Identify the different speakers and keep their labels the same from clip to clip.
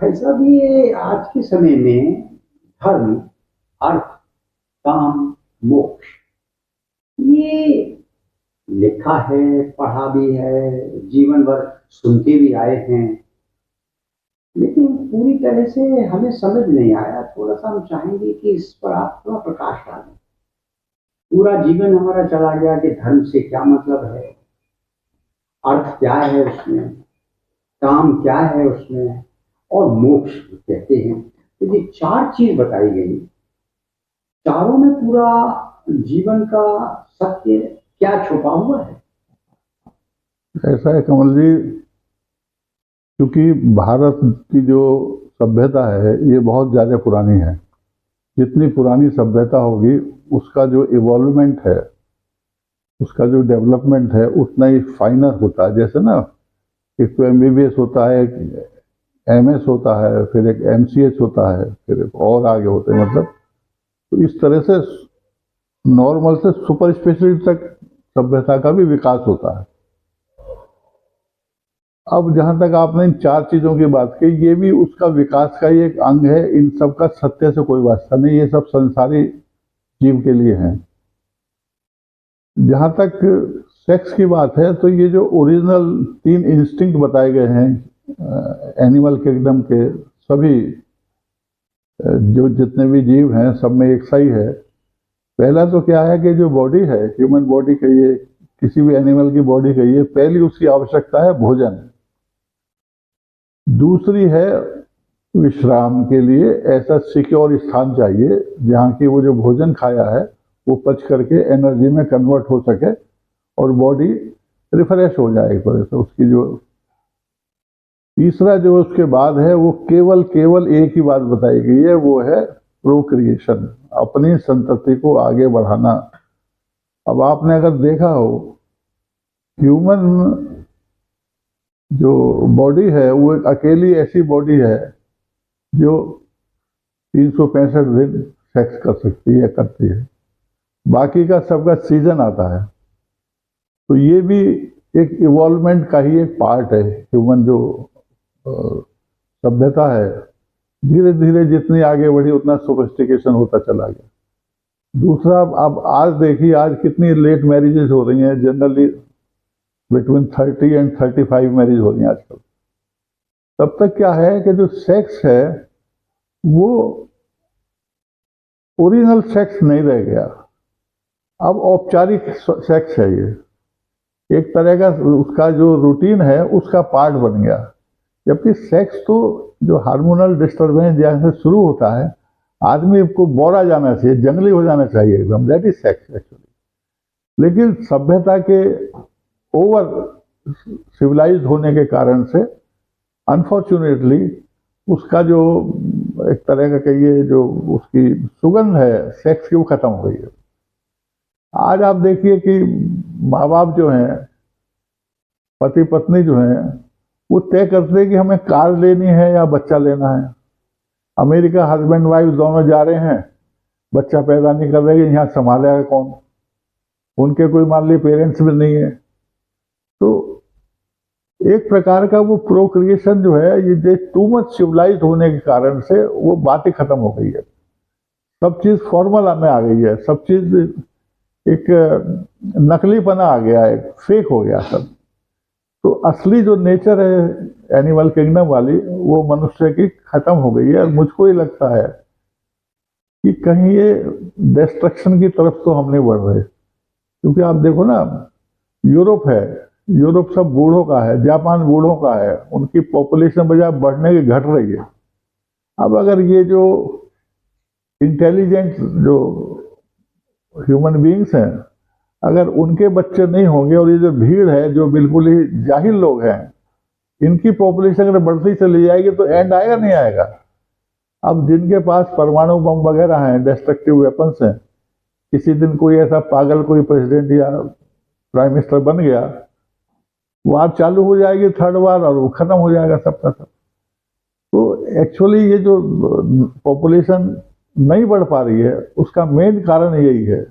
Speaker 1: भाई साहब, ये आज के समय में धर्म, अर्थ, काम, मोक्ष, ये लिखा है, पढ़ा भी है, जीवन भर सुनते भी आए हैं, लेकिन पूरी तरह से हमें समझ नहीं आया। थोड़ा सा हम चाहेंगे कि इस पर आप थोड़ा प्रकाश डालें। पूरा जीवन हमारा चला गया कि धर्म से क्या मतलब है, अर्थ क्या है उसमें, काम क्या है उसमें, और मोक्ष कहते हैं। तो ये चार चीज बताई गई, चारों में पूरा जीवन का सत्य क्या छुपा हुआ है।
Speaker 2: ऐसा है कमल जी, क्योंकि भारत की जो सभ्यता है ये बहुत ज़्यादा पुरानी है। जितनी पुरानी सभ्यता होगी उसका जो इवॉल्वमेंट है, उसका जो डेवलपमेंट है उतना ही फाइनर होता है। जैसे ना एक तो MBBS होता है, एक MS होता है, फिर एक MCH होता है, फिर एक और आगे होते हैं। मतलब तो इस तरह से नॉर्मल से सुपर स्पेशलिस्ट तक सभ्यता का भी विकास होता है। अब जहाँ तक आपने इन चार चीज़ों की बात की, ये भी उसका विकास का ही एक अंग है। इन सब का सत्य से कोई वास्ता नहीं, ये सब संसारी जीव के लिए हैं। जहाँ तक सेक्स की बात है तो ये जो ओरिजिनल 3 इंस्टिंक्ट बताए गए हैं एनिमल किंगडम के, सभी जो जितने भी जीव हैं सब में एक सा ही है। पहला तो क्या है कि जो बॉडी है, ह्यूमन बॉडी कहिए, किसी भी एनिमल की बॉडी कहिए, पहली उसकी आवश्यकता है भोजन। दूसरी है विश्राम के लिए ऐसा सिक्योर स्थान चाहिए जहाँ की वो जो भोजन खाया है वो पच करके एनर्जी में कन्वर्ट हो सके और बॉडी रिफ्रेश हो जाए एक तरह से उसकी। जो तीसरा जो उसके बाद है वो केवल एक ही बात बताई गई है, वो है प्रोक्रिएशन, अपनी संतति को आगे बढ़ाना। अब आपने अगर देखा हो, ह्यूमन जो बॉडी है वो एक अकेली ऐसी बॉडी है जो 365 दिन सेक्स कर सकती है, करती है। बाकी का सबका सीजन आता है। तो ये भी एक इवॉल्वमेंट का ही एक पार्ट है। ह्यूमन जो सभ्यता है धीरे धीरे जितनी आगे बढ़ी उतना सोफिस्टिकेशन होता चला गया। दूसरा, अब आज देखिए आज कितनी लेट मैरिजेस हो रही हैं। जनरली बिटवीन 30 एंड 35 मैरिज हो रही हैं आजकल। तब तक क्या है कि जो सेक्स है वो ओरिजिनल सेक्स नहीं रह गया, अब औपचारिक सेक्स है। ये एक तरह का उसका जो रूटीन है उसका पार्ट बन गया। जबकि सेक्स तो जो हार्मोनल डिस्टर्बेंस जहाँ से शुरू होता है, आदमी को बोरा जाना चाहिए, जंगली हो जाना चाहिए एकदम, दैट इज सेक्स एक्चुअली। लेकिन सभ्यता के ओवर सिविलाइज्ड होने के कारण से अनफॉर्चुनेटली उसका जो एक तरह का कहिए जो उसकी सुगंध है सेक्स की वो खत्म हो गई है। आज आप देखिए कि माँ बाप जो हैं, पति पत्नी जो हैं, वो तय करते हैं कि हमें कार लेनी है या बच्चा लेना है। अमेरिका हस्बैंड वाइफ दोनों जा रहे हैं, बच्चा पैदा नहीं कर रहे, यहाँ संभालेगा कौन? उनके कोई मान ली पेरेंट्स भी नहीं है। तो एक प्रकार का वो प्रोक्रिएशन जो है, ये टू मच सिविलाइज्ड होने के कारण से वो बात ही खत्म हो गई है। सब चीज फॉर्मल में आ गई है, सब चीज एक नकलीपना आ गया है, फेक हो गया सब। तो असली जो नेचर है एनिमल किंगडम वाली, वो मनुष्य की खत्म हो गई है। और मुझको ही लगता है कि कहीं ये डिस्ट्रक्शन की तरफ तो हम नहीं बढ़ रहे। क्योंकि आप देखो ना, यूरोप है, यूरोप सब बूढ़ों का है, जापान बूढ़ों का है, उनकी पॉपुलेशन बजाय बढ़ने की घट रही है। अब अगर ये जो इंटेलिजेंट जो ह्यूमन बीइंग्स हैं, अगर उनके बच्चे नहीं होंगे और ये जो भीड़ है जो बिल्कुल ही जाहिल लोग हैं, इनकी पॉपुलेशन अगर बढ़ती चली जाएगी तो एंड आएगा नहीं आएगा। अब जिनके पास परमाणु बम वगैरह हैं, डिस्ट्रक्टिव वेपन्स हैं, किसी दिन कोई ऐसा पागल कोई प्रेसिडेंट या प्राइम मिनिस्टर बन गया, वार चालू हो जाएगी, थर्ड वार, और वो खत्म हो जाएगा सबका सब। तो एक्चुअली ये जो पॉपुलेशन नहीं बढ़ पा रही है उसका मेन कारण यही है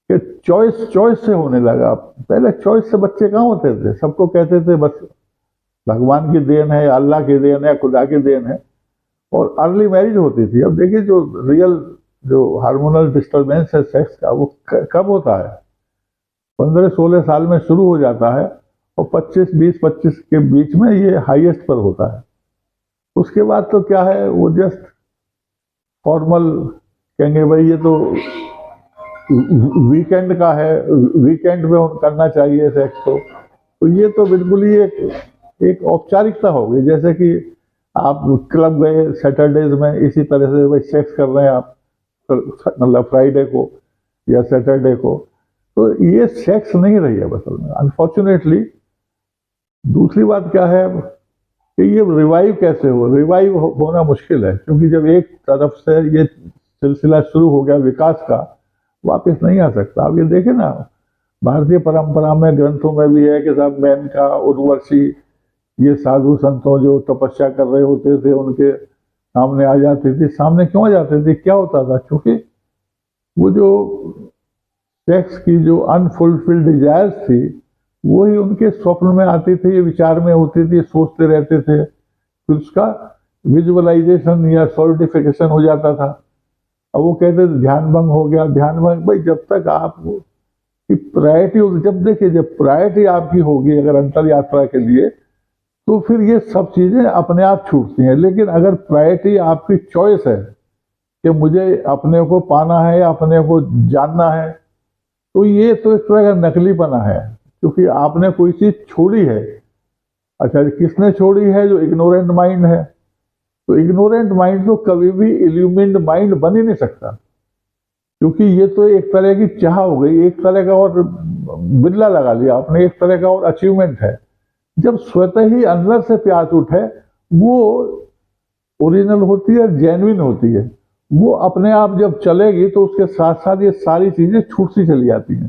Speaker 2: कि चॉइस से होने लगा। पहले चॉइस से बच्चे कहाँ होते थे, सबको कहते थे बस भगवान की देन है, अल्लाह की देन है, खुदा की देन है। और अर्ली मैरिज होती थी। अब देखिए जो रियल जो हार्मोनल डिस्टर्बेंस है सेक्स का, वो कब होता है? 15-16 साल में शुरू हो जाता है और 20-25 के बीच में ये हाईएस्ट पर होता है। उसके बाद तो क्या है, वो जस्ट फॉर्मल कहेंगे भाई ये तो वीकेंड का है, वीकेंड में करना चाहिए सेक्स। तो ये तो बिल्कुल ही एक औपचारिकता हो गई। जैसे कि आप क्लब गए सैटरडेज में, इसी तरह से भाई सेक्स कर रहे हैं आप मतलब फ्राइडे को या सैटरडे को। तो ये सेक्स नहीं रही है असल में, अनफॉर्चुनेटली। दूसरी बात क्या है कि ये रिवाइव कैसे हो? रिवाइव होना मुश्किल है, क्योंकि जब एक तरफ से ये सिलसिला शुरू हो गया विकास का, वापस नहीं आ सकता। आप ये देखें ना, भारतीय परंपरा में ग्रंथों में भी है कि साहब मेनका, उर्वशी, ये साधु संतों जो तपस्या कर रहे होते थे उनके सामने आ जाती थी। सामने क्यों आ जाते थे? क्या होता था? क्योंकि वो जो सेक्स की जो अनफुलफिल्ड डिजायर्स थी, वही उनके स्वप्न में आती थी, विचार में होती थी, सोचते रहते थे, फिर उसका विजुअलाइजेशन या सॉलिडिफिकेशन हो जाता था। अब वो कहते थे ध्यान भंग हो गया। ध्यान भंग भाई जब तक आप की प्रायोरिटी, जब देखिए जब प्रायोरिटी आपकी होगी अगर अंतर यात्रा के लिए, तो फिर ये सब चीजें अपने आप छूटती हैं। लेकिन अगर प्रायोरिटी आपकी चॉइस है कि मुझे अपने को पाना है या अपने को जानना है, तो ये तो एक तरह का नकलीपना है, क्योंकि आपने कोई चीज छोड़ी है। अच्छा, किसने छोड़ी है? जो इग्नोरेंट माइंड है। तो इग्नोरेंट माइंड तो कभी भी इल्यूमिन्ड माइंड बन ही नहीं सकता, क्योंकि ये तो एक तरह की चाह हो गई, एक तरह का और बिल्ला लगा लिया आपने, एक तरह का और अचीवमेंट है। जब स्वतः ही अंदर से प्यास उठे, वो ओरिजिनल होती है, जेन्युइन होती है। वो अपने आप जब चलेगी तो उसके साथ साथ ये सारी चीजें छूटती चली जाती हैं।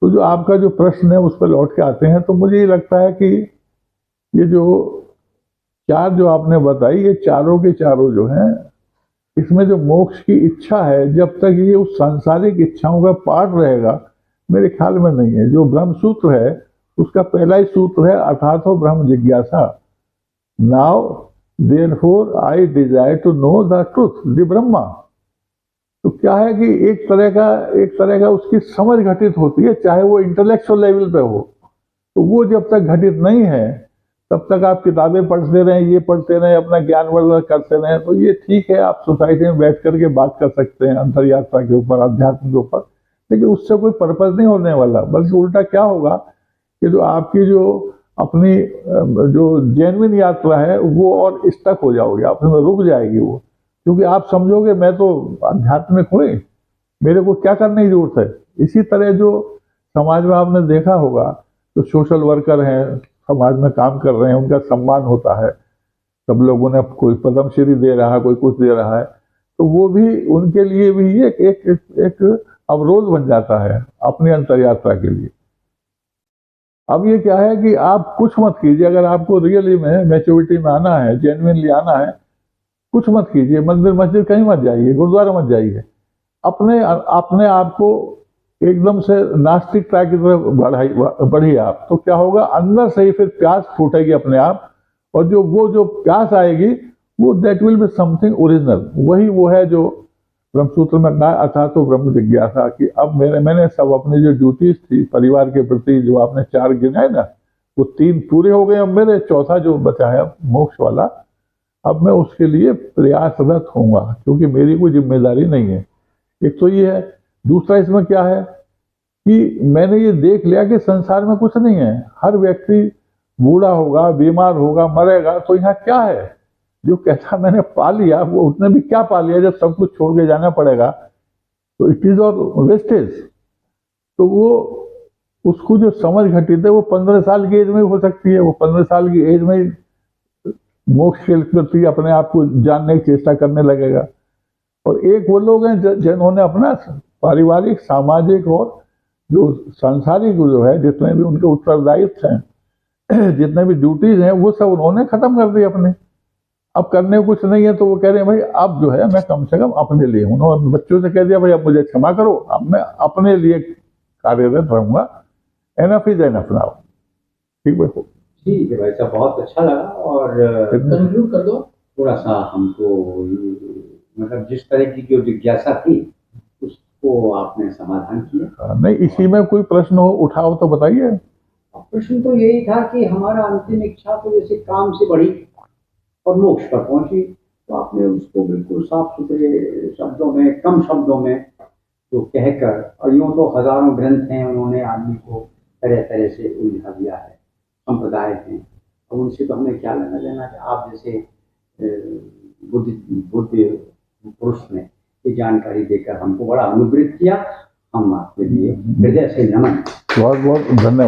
Speaker 2: तो जो आपका जो प्रश्न है उस पर लौट के आते हैं, तो मुझे ये लगता है कि ये जो चार जो आपने बताई, ये चारों के चारों जो हैं, इसमें जो मोक्ष की इच्छा है, जब तक ये उस सांसारिक इच्छाओं का पार्ट रहेगा, मेरे ख्याल में नहीं है। जो ब्रह्म सूत्र है उसका पहला ही सूत्र है, अर्थातो ब्रह्म जिज्ञासा। Now therefore I desire to know the truth, the Brahma. तो क्या है कि एक तरह का उसकी समझ घटित होती है, चाहे वो इंटेलेक्चुअल लेवल पे हो। तो वो जब तक घटित नहीं है, तब तक आप किताबें पढ़ते रहें, ये पढ़ते रहें, अपना ज्ञान वर्धन करते रहें, तो ये ठीक है। आप सोसाइटी में बैठ करके बात कर सकते हैं अंतर यात्रा के ऊपर, अध्यात्म के ऊपर, लेकिन उससे कोई पर्पज नहीं होने वाला। बल्कि उल्टा क्या होगा कि जो आपकी जो अपनी जो जेन्युइन यात्रा है वो और स्टक हो जाओगे, आप रुक जाएगी वो, क्योंकि आप समझोगे मैं तो आध्यात्मिक हुए, मेरे को क्या करने की जरूरत है। इसी तरह जो समाज में आपने देखा होगा, जो सोशल वर्कर हैं, समाज में काम कर रहे हैं, उनका सम्मान होता है, सब लोगों ने कोई पद्मश्री दे रहा है, कोई कुछ दे रहा है, तो वो भी उनके लिए भी एक अवरोध बन जाता है अपनी अंतर यात्रा के लिए। अब ये क्या है कि आप कुछ मत कीजिए, अगर आपको रियली में मैच्योरिटी में आना है, जेन्युइनली आना है, कुछ मत कीजिए, मंदिर मस्जिद कहीं मत जाइए, गुरुद्वारा मत जाइए, अपने आप को एकदम से नास्तिकता की तरफ बढ़िए आप। तो क्या होगा, अंदर से ही फिर प्यास फूटेगी अपने आप, और जो प्यास आएगी वो that will be something original. वही वो है जो ब्रह्मसूत्र में कहा, अर्थात तो ब्रह्म जिज्ञासा की। अब मैंने सब अपनी जो ड्यूटीज थी परिवार के प्रति, जो आपने 4 गिनाए ना, वो 3 पूरे हो गए। अब मेरे चौथा जो बचा है मोक्ष वाला, अब मैं उसके लिए प्रयासरत होऊंगा, क्योंकि मेरी कोई जिम्मेदारी नहीं है। एक तो ये है। दूसरा इसमें क्या है कि मैंने ये देख लिया कि संसार में कुछ नहीं है। हर व्यक्ति बूढ़ा होगा, बीमार होगा, मरेगा, तो यहाँ क्या है? जो कहता मैंने पा लिया, वो उसने भी क्या पा लिया जब सब कुछ छोड़ के जाना पड़ेगा? तो इट इज और वेस्टेज। तो वो उसको जो समझ घटित है वो 15 साल की एज में हो सकती है। वो 15 साल की एज में मोक्ष के प्रति अपने आप को जानने की चेष्टा करने लगेगा। और एक वो लोग हैं जिन्होंने अपना पारिवारिक, सामाजिक और जो सांसारिक जो है, जितने भी उनके उत्तरदायित्व हैं, जितने भी ड्यूटीज हैं, वो सब उन्होंने खत्म कर दी अपने। अब करने को कुछ नहीं है, तो वो कह रहे हैं भाई अब जो है मैं कम से कम अपने लिए, उन्होंने बच्चों से कह दिया भाई अब मुझे क्षमा करो, अब मैं अपने लिए कार्यरत रहूंगा। Enough is enough now. ठीक है।
Speaker 1: ठीक है भाई साहब, बहुत अच्छा लगा। और
Speaker 3: कंक्लूड कर दो।
Speaker 1: थोड़ा सा हमको मतलब जिस तरह की जो जिज्ञासा थी उसको आपने समाधान किया।
Speaker 2: नहीं, इसी में कोई प्रश्न हो उठाओ तो बताइए।
Speaker 1: प्रश्न तो यही था कि हमारा अंतिम इच्छा तो जैसे काम से बढ़ी और मोक्ष पर पहुंची, तो आपने उसको बिल्कुल साफ सुथरे शब्दों में, कम शब्दों में तो कहकर, और यूं तो हजारों ग्रंथ हैं, उन्होंने आदमी को तरह तरह से उलझा दिया है, संप्रदाय हैं, अब उनसे तो हमें क्या लेना देना है। आप जैसे बुद्ध बुद्ध पुरुष ने ये जानकारी देकर हमको बड़ा अनुग्रहित किया। हम आपके लिए हृदय से नमन।
Speaker 2: बहुत बहुत धन्यवाद।